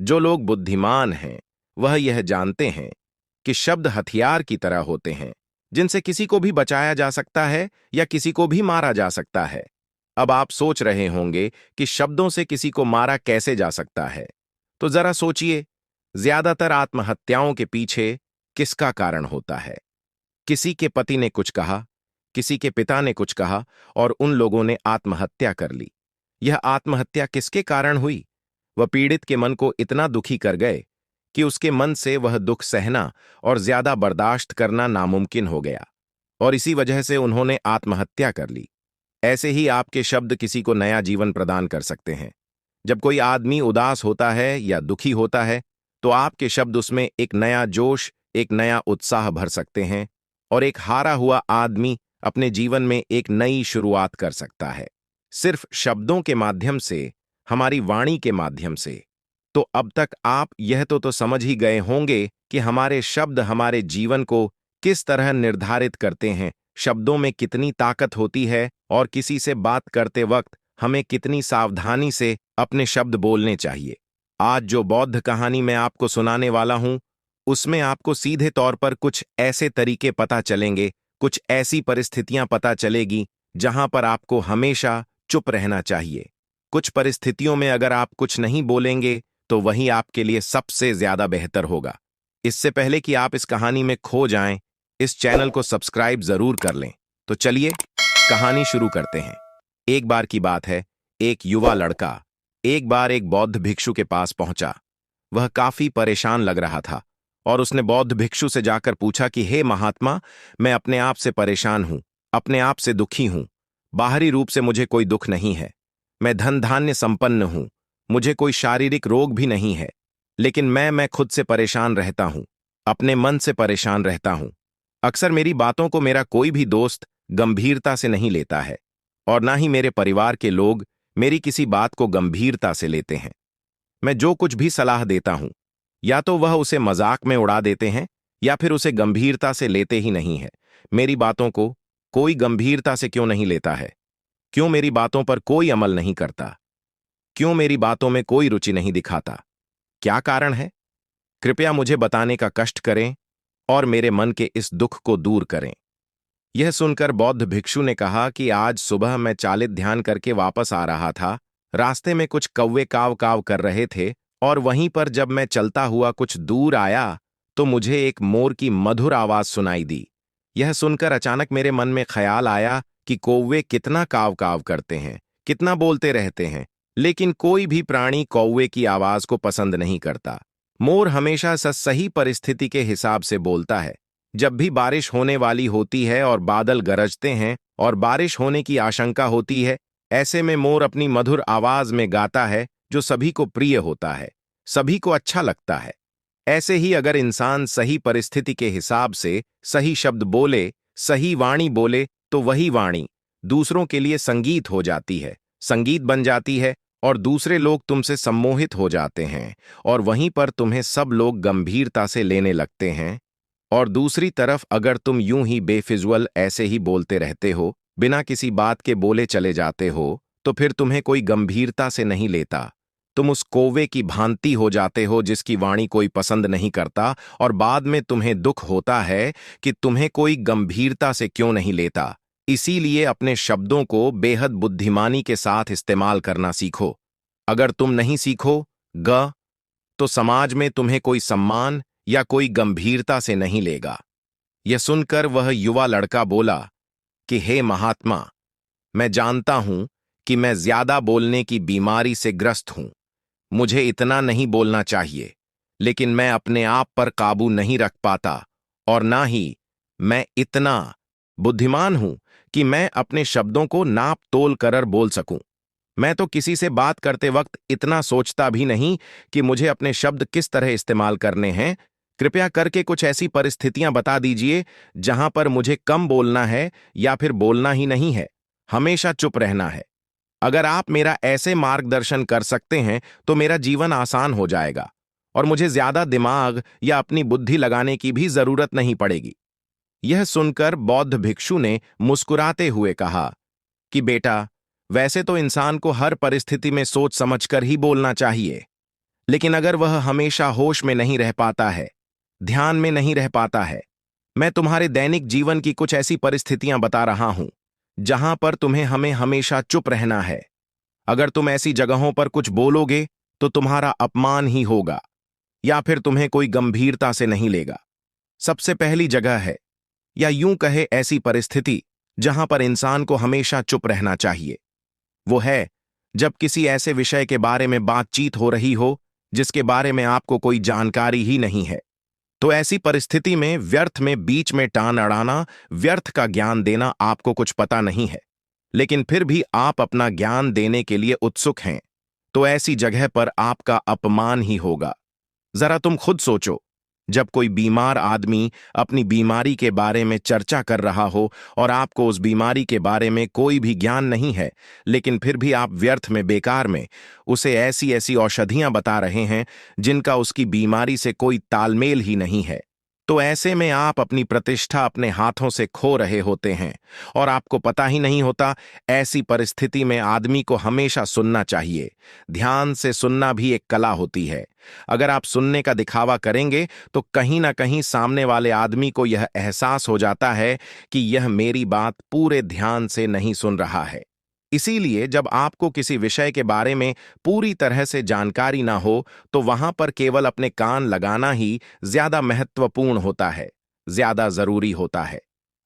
जो लोग बुद्धिमान हैं वह यह जानते हैं कि शब्द हथियार की तरह होते हैं, जिनसे किसी को भी बचाया जा सकता है या किसी को भी मारा जा सकता है। अब आप सोच रहे होंगे कि शब्दों से किसी को मारा कैसे जा सकता है। तो जरा सोचिए, ज्यादातर आत्महत्याओं के पीछे किसका कारण होता है? किसी के पति ने कुछ कहा, किसी के पिता ने कुछ कहा और उन लोगों ने आत्महत्या कर ली। यह आत्महत्या किसके कारण हुई? वह पीड़ित के मन को इतना दुखी कर गए कि उसके मन से वह दुख सहना और ज्यादा बर्दाश्त करना नामुमकिन हो गया, और इसी वजह से उन्होंने आत्महत्या कर ली। ऐसे ही आपके शब्द किसी को नया जीवन प्रदान कर सकते हैं। जब कोई आदमी उदास होता है या दुखी होता है, तो आपके शब्द उसमें एक नया जोश, एक नया उत्साह भर सकते हैं, और एक हारा हुआ आदमी अपने जीवन में एक नई शुरुआत कर सकता है, सिर्फ शब्दों के माध्यम से, हमारी वाणी के माध्यम से। तो अब तक आप यह तो समझ ही गए होंगे कि हमारे शब्द हमारे जीवन को किस तरह निर्धारित करते हैं, शब्दों में कितनी ताकत होती है और किसी से बात करते वक्त हमें कितनी सावधानी से अपने शब्द बोलने चाहिए। आज जो बौद्ध कहानी मैं आपको सुनाने वाला हूं, उसमें आपको सीधे तौर पर कुछ ऐसे तरीके पता चलेंगे, कुछ ऐसी परिस्थितियां पता चलेगी जहां पर आपको हमेशा चुप रहना चाहिए। कुछ परिस्थितियों में अगर आप कुछ नहीं बोलेंगे तो वही आपके लिए सबसे ज्यादा बेहतर होगा। इससे पहले कि आप इस कहानी में खो जाएं, इस चैनल को सब्सक्राइब जरूर कर लें। तो चलिए कहानी शुरू करते हैं। एक बार की बात है, एक युवा लड़का एक बार एक बौद्ध भिक्षु के पास पहुंचा। वह काफी परेशान लग रहा था और उसने बौद्ध भिक्षु से जाकर पूछा कि हे महात्मा, मैं अपने आप से परेशान हूं, अपने आप से दुखी हूं। बाहरी रूप से मुझे कोई दुख नहीं है, मैं धन धान्य संपन्न हूं, मुझे कोई शारीरिक रोग भी नहीं है, लेकिन मैं खुद से परेशान रहता हूं, अपने मन से परेशान रहता हूं। अक्सर मेरी बातों को मेरा कोई भी दोस्त गंभीरता से नहीं लेता है, और ना ही मेरे परिवार के लोग मेरी किसी बात को गंभीरता से लेते हैं। मैं जो कुछ भी सलाह देता हूं, या तो वह उसे मजाक में उड़ा देते हैं या फिर उसे गंभीरता से लेते ही नहीं है। मेरी बातों को कोई गंभीरता से क्यों नहीं लेता है? क्यों मेरी बातों पर कोई अमल नहीं करता? क्यों मेरी बातों में कोई रुचि नहीं दिखाता? क्या कारण है? कृपया मुझे बताने का कष्ट करें और मेरे मन के इस दुख को दूर करें। यह सुनकर बौद्ध भिक्षु ने कहा कि आज सुबह मैं चालित ध्यान करके वापस आ रहा था। रास्ते में कुछ कौवे काव काव कर रहे थे, और वहीं पर जब मैं चलता हुआ कुछ दूर आया तो मुझे एक मोर की मधुर आवाज सुनाई दी। यह सुनकर अचानक मेरे मन में ख्याल आया कि कौवे कितना काव काव करते हैं, कितना बोलते रहते हैं, लेकिन कोई भी प्राणी कौवे की आवाज को पसंद नहीं करता। मोर हमेशा सही परिस्थिति के हिसाब से बोलता है। जब भी बारिश होने वाली होती है और बादल गरजते हैं और बारिश होने की आशंका होती है, ऐसे में मोर अपनी मधुर आवाज में गाता है, जो सभी को प्रिय होता है, सभी को अच्छा लगता है। ऐसे ही अगर इंसान सही परिस्थिति के हिसाब से सही शब्द बोले, सही वाणी बोले, तो वही वाणी दूसरों के लिए संगीत हो जाती है, संगीत बन जाती है, और दूसरे लोग तुमसे सम्मोहित हो जाते हैं, और वहीं पर तुम्हें सब लोग गंभीरता से लेने लगते हैं। और दूसरी तरफ अगर तुम यूं ही बेफिजुअल ऐसे ही बोलते रहते हो, बिना किसी बात के बोले चले जाते हो, तो फिर तुम्हें कोई गंभीरता से नहीं लेता। तुम उस कौवे की भांति हो जाते हो जिसकी वाणी कोई पसंद नहीं करता, और बाद में तुम्हें दुख होता है कि तुम्हें कोई गंभीरता से क्यों नहीं लेता। इसीलिए अपने शब्दों को बेहद बुद्धिमानी के साथ इस्तेमाल करना सीखो। अगर तुम नहीं सीखो तो समाज में तुम्हें कोई सम्मान या कोई गंभीरता से नहीं लेगा। यह सुनकर वह युवा लड़का बोला कि हे महात्मा, मैं जानता हूं कि मैं ज्यादा बोलने की बीमारी से ग्रस्त हूं, मुझे इतना नहीं बोलना चाहिए, लेकिन मैं अपने आप पर काबू नहीं रख पाता, और ना ही मैं इतना बुद्धिमान हूं कि मैं अपने शब्दों को नाप तोल कर बोल सकूं। मैं तो किसी से बात करते वक्त इतना सोचता भी नहीं कि मुझे अपने शब्द किस तरह इस्तेमाल करने हैं। कृपया करके कुछ ऐसी परिस्थितियां बता दीजिए जहां पर मुझे कम बोलना है या फिर बोलना ही नहीं है, हमेशा चुप रहना है। अगर आप मेरा ऐसे मार्गदर्शन कर सकते हैं तो मेरा जीवन आसान हो जाएगा, और मुझे ज्यादा दिमाग या अपनी बुद्धि लगाने की भी जरूरत नहीं पड़ेगी। यह सुनकर बौद्ध भिक्षु ने मुस्कुराते हुए कहा कि बेटा, वैसे तो इंसान को हर परिस्थिति में सोच समझकर ही बोलना चाहिए, लेकिन अगर वह हमेशा होश में नहीं रह पाता है, ध्यान में नहीं रह पाता है, मैं तुम्हारे दैनिक जीवन की कुछ ऐसी परिस्थितियां बता रहा हूं जहां पर तुम्हें हमें हमेशा चुप रहना है। अगर तुम ऐसी जगहों पर कुछ बोलोगे तो तुम्हारा अपमान ही होगा या फिर तुम्हें कोई गंभीरता से नहीं लेगा। सबसे पहली जगह है, या यूं कहे ऐसी परिस्थिति जहां पर इंसान को हमेशा चुप रहना चाहिए, वो है जब किसी ऐसे विषय के बारे में बातचीत हो रही हो जिसके बारे में आपको कोई जानकारी ही नहीं है। तो ऐसी परिस्थिति में व्यर्थ में बीच में टान अड़ाना, व्यर्थ का ज्ञान देना आपको कुछ पता नहीं है, लेकिन फिर भी आप अपना ज्ञान देने के लिए उत्सुक हैं, तो ऐसी जगह पर आपका अपमान ही होगा। जरा तुम खुद सोचो, जब कोई बीमार आदमी अपनी बीमारी के बारे में चर्चा कर रहा हो और आपको उस बीमारी के बारे में कोई भी ज्ञान नहीं है, लेकिन फिर भी आप व्यर्थ में बेकार में उसे ऐसी ऐसी औषधियां बता रहे हैं जिनका उसकी बीमारी से कोई तालमेल ही नहीं है, तो ऐसे में आप अपनी प्रतिष्ठा अपने हाथों से खो रहे होते हैं और आपको पता ही नहीं होता। ऐसी परिस्थिति में आदमी को हमेशा सुनना चाहिए। ध्यान से सुनना भी एक कला होती है। अगर आप सुनने का दिखावा करेंगे तो कहीं ना कहीं सामने वाले आदमी को यह एहसास हो जाता है कि यह मेरी बात पूरे ध्यान से नहीं सुन रहा है। इसीलिए जब आपको किसी विषय के बारे में पूरी तरह से जानकारी ना हो तो वहां पर केवल अपने कान लगाना ही ज्यादा महत्वपूर्ण होता है, ज्यादा जरूरी होता है।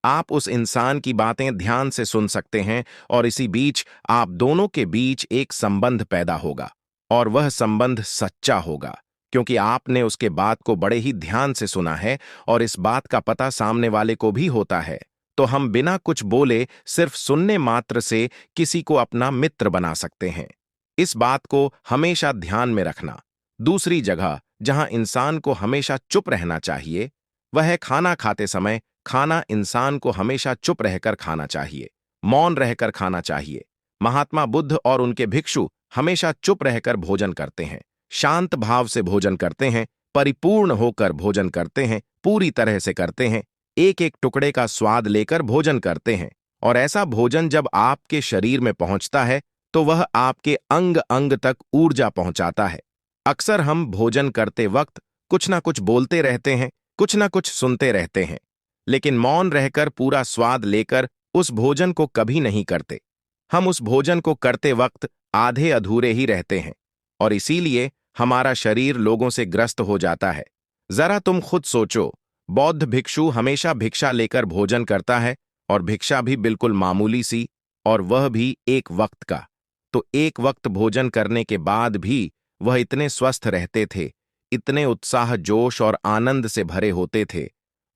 आप उस इंसान की बातें ध्यान से सुन सकते हैं और इसी बीच आप दोनों के बीच एक संबंध पैदा होगा और वह संबंध सच्चा होगा क्योंकि आपने उसके बात को बड़े ही ध्यान से सुना है और इस बात का पता सामने वाले को भी होता है। तो हम बिना कुछ बोले सिर्फ सुनने मात्र से किसी को अपना मित्र बना सकते हैं। इस बात को हमेशा ध्यान में रखना। दूसरी जगह जहां इंसान को हमेशा चुप रहना चाहिए वह है खाना खाते समय। खाना इंसान को हमेशा चुप रहकर खाना चाहिए, मौन रहकर खाना चाहिए। महात्मा बुद्ध और उनके भिक्षु हमेशा चुप रहकर भोजन करते हैं, शांत भाव से भोजन करते हैं, परिपूर्ण होकर भोजन करते हैं, पूरी तरह से करते हैं, एक एक टुकड़े का स्वाद लेकर भोजन करते हैं। और ऐसा भोजन जब आपके शरीर में पहुंचता है तो वह आपके अंग अंग तक ऊर्जा पहुंचाता है। अक्सर हम भोजन करते वक्त कुछ ना कुछ बोलते रहते हैं, कुछ ना कुछ सुनते रहते हैं, लेकिन मौन रहकर पूरा स्वाद लेकर उस भोजन को कभी नहीं करते। हम उस भोजन को करते वक्त आधे अधूरे ही रहते हैं और इसीलिए हमारा शरीर लोगों से ग्रस्त हो जाता है। जरा तुम खुद सोचो, बौद्ध भिक्षु हमेशा भिक्षा लेकर भोजन करता है और भिक्षा भी बिल्कुल मामूली सी, और वह भी एक वक्त का। तो एक वक्त भोजन करने के बाद भी वह इतने स्वस्थ रहते थे, इतने उत्साह जोश और आनंद से भरे होते थे।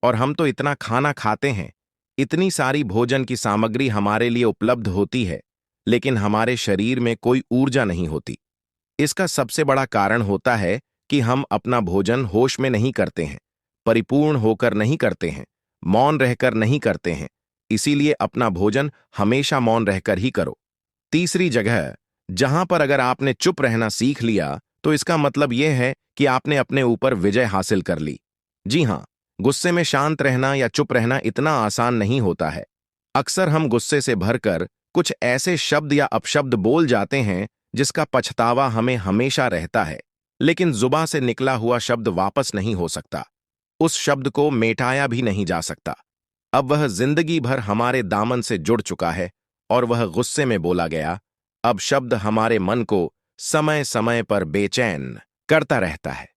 और हम तो इतना खाना खाते हैं, इतनी सारी भोजन की सामग्री हमारे लिए उपलब्ध होती है, लेकिन हमारे शरीर में कोई ऊर्जा नहीं होती। इसका सबसे बड़ा कारण होता है कि हम अपना भोजन होश में नहीं करते हैं, परिपूर्ण होकर नहीं करते हैं, मौन रहकर नहीं करते हैं। इसीलिए अपना भोजन हमेशा मौन रहकर ही करो। तीसरी जगह जहां पर अगर आपने चुप रहना सीख लिया तो इसका मतलब यह है कि आपने अपने ऊपर विजय हासिल कर ली। जी हां, गुस्से में शांत रहना या चुप रहना इतना आसान नहीं होता है। अक्सर हम गुस्से से भरकर कुछ ऐसे शब्द या अपशब्द बोल जाते हैं जिसका पछतावा हमें हमेशा रहता है, लेकिन जुबान से निकला हुआ शब्द वापस नहीं हो सकता। उस शब्द को मेटाया भी नहीं जा सकता। अब वह जिंदगी भर हमारे दामन से जुड़ चुका है और वह गुस्से में बोला गया अब शब्द हमारे मन को समय समय पर बेचैन करता रहता है,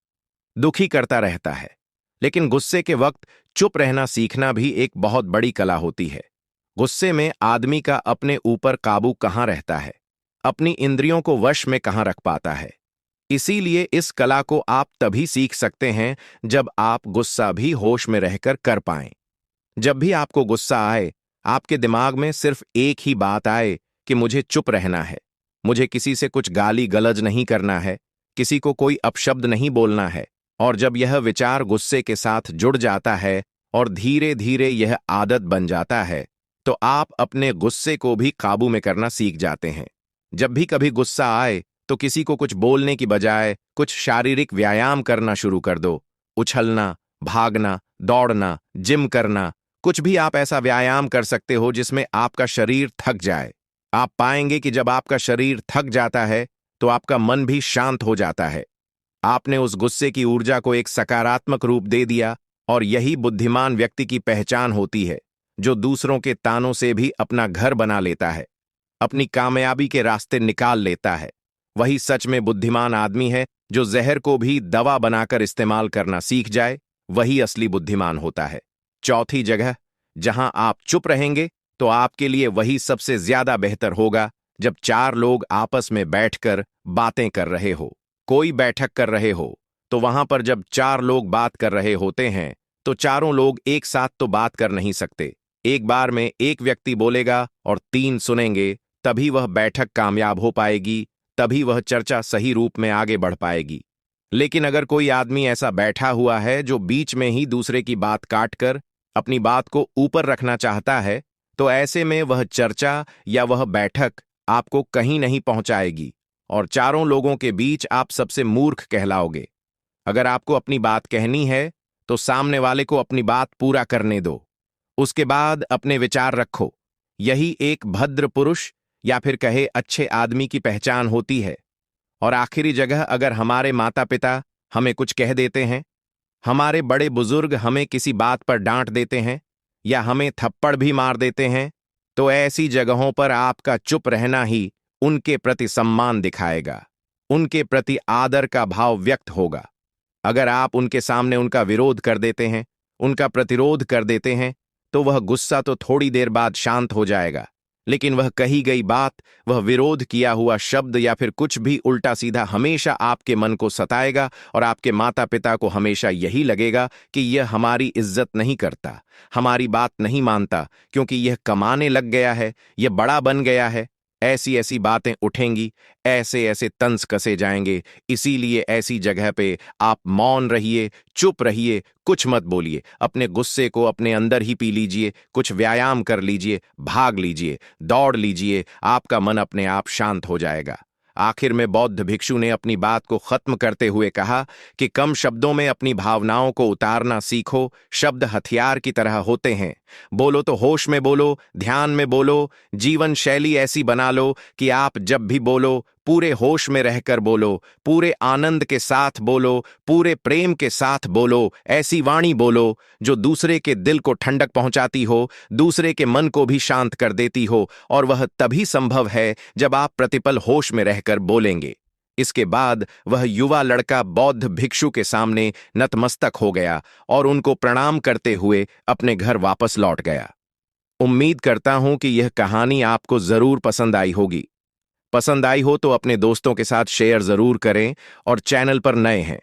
दुखी करता रहता है। लेकिन गुस्से के वक्त चुप रहना सीखना भी एक बहुत बड़ी कला होती है। गुस्से में आदमी का अपने ऊपर काबू कहाँ रहता है, अपनी इंद्रियों को वश में कहाँ रख पाता है। इसीलिए इस कला को आप तभी सीख सकते हैं जब आप गुस्सा भी होश में रहकर कर पाएं। जब भी आपको गुस्सा आए, आपके दिमाग में सिर्फ एक ही बात आए कि मुझे चुप रहना है, मुझे किसी से कुछ गाली गलौज नहीं करना है, किसी को कोई अपशब्द नहीं बोलना है। और जब यह विचार गुस्से के साथ जुड़ जाता है और धीरे धीरे यह आदत बन जाता है, तो आप अपने गुस्से को भी काबू में करना सीख जाते हैं। जब भी कभी गुस्सा आए तो किसी को कुछ बोलने की बजाय कुछ शारीरिक व्यायाम करना शुरू कर दो। उछलना, भागना, दौड़ना, जिम करना, कुछ भी आप ऐसा व्यायाम कर सकते हो जिसमें आपका शरीर थक जाए। आप पाएंगे कि जब आपका शरीर थक जाता है तो आपका मन भी शांत हो जाता है। आपने उस गुस्से की ऊर्जा को एक सकारात्मक रूप दे दिया और यही बुद्धिमान व्यक्ति की पहचान होती है, जो दूसरों के तानों से भी अपना घर बना लेता है, अपनी कामयाबी के रास्ते निकाल लेता है। वही सच में बुद्धिमान आदमी है जो जहर को भी दवा बनाकर इस्तेमाल करना सीख जाए, वही असली बुद्धिमान होता है। चौथी जगह, जहां आप चुप रहेंगे तो आपके लिए वही सबसे ज्यादा बेहतर होगा जब चार लोग आपस में बैठकर बातें कर रहे हो। कोई बैठक कर रहे हो तो वहां पर जब चार लोग बात कर रहे होते हैं तो चारों लोग एक साथ तो बात कर नहीं सकते। एक बार में एक व्यक्ति बोलेगा और तीन सुनेंगे, तभी वह बैठक कामयाब हो पाएगी, तभी वह चर्चा सही रूप में आगे बढ़ पाएगी। लेकिन अगर कोई आदमी ऐसा बैठा हुआ है जो बीच में ही दूसरे की बात काटकर अपनी बात को ऊपर रखना चाहता है, तो ऐसे में वह चर्चा या वह बैठक आपको कहीं नहीं पहुंचाएगी और चारों लोगों के बीच आप सबसे मूर्ख कहलाओगे। अगर आपको अपनी बात कहनी है तो सामने वाले को अपनी बात पूरा करने दो, उसके बाद अपने विचार रखो। यही एक भद्र पुरुष या फिर कहे अच्छे आदमी की पहचान होती है। और आखिरी जगह, अगर हमारे माता पिता हमें कुछ कह देते हैं, हमारे बड़े बुजुर्ग हमें किसी बात पर डांट देते हैं या हमें थप्पड़ भी मार देते हैं, तो ऐसी जगहों पर आपका चुप रहना ही उनके प्रति सम्मान दिखाएगा, उनके प्रति आदर का भाव व्यक्त होगा। अगर आप उनके सामने उनका विरोध कर देते हैं, उनका प्रतिरोध कर देते हैं, तो वह गुस्सा तो थोड़ी देर बाद शांत हो जाएगा, लेकिन वह कही गई बात, वह विरोध किया हुआ शब्द या फिर कुछ भी उल्टा सीधा हमेशा आपके मन को सताएगा और आपके माता पिता को हमेशा यही लगेगा कि यह हमारी इज्जत नहीं करता, हमारी बात नहीं मानता, क्योंकि यह कमाने लग गया है, यह बड़ा बन गया है। ऐसी ऐसी बातें उठेंगी, ऐसे ऐसे तंज कसे जाएंगे। इसीलिए ऐसी जगह पे आप मौन रहिए, चुप रहिए, कुछ मत बोलिए। अपने गुस्से को अपने अंदर ही पी लीजिए, कुछ व्यायाम कर लीजिए, भाग लीजिए, दौड़ लीजिए, आपका मन अपने आप शांत हो जाएगा। आखिर में बौद्ध भिक्षु ने अपनी बात को खत्म करते हुए कहा कि कम शब्दों में अपनी भावनाओं को उतारना सीखो। शब्द हथियार की तरह होते हैं। बोलो तो होश में बोलो, ध्यान में बोलो, जीवन शैली ऐसी बना लो कि आप जब भी बोलो पूरे होश में रहकर बोलो, पूरे आनंद के साथ बोलो, पूरे प्रेम के साथ बोलो। ऐसी वाणी बोलो जो दूसरे के दिल को ठंडक पहुंचाती हो, दूसरे के मन को भी शांत कर देती हो, और वह तभी संभव है जब आप प्रतिपल होश में रहकर बोलेंगे। इसके बाद वह युवा लड़का बौद्ध भिक्षु के सामने नतमस्तक हो गया और उनको प्रणाम करते हुए अपने घर वापस लौट गया। उम्मीद करता हूं कि यह कहानी आपको जरूर पसंद आई होगी। पसंद आई हो तो अपने दोस्तों के साथ शेयर जरूर करें, और चैनल पर नए हैं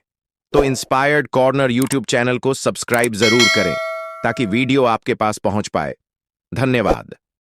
तो इंस्पायर्ड कॉर्नर यूट्यूब चैनल को सब्सक्राइब जरूर करें ताकि वीडियो आपके पास पहुंच पाए। धन्यवाद।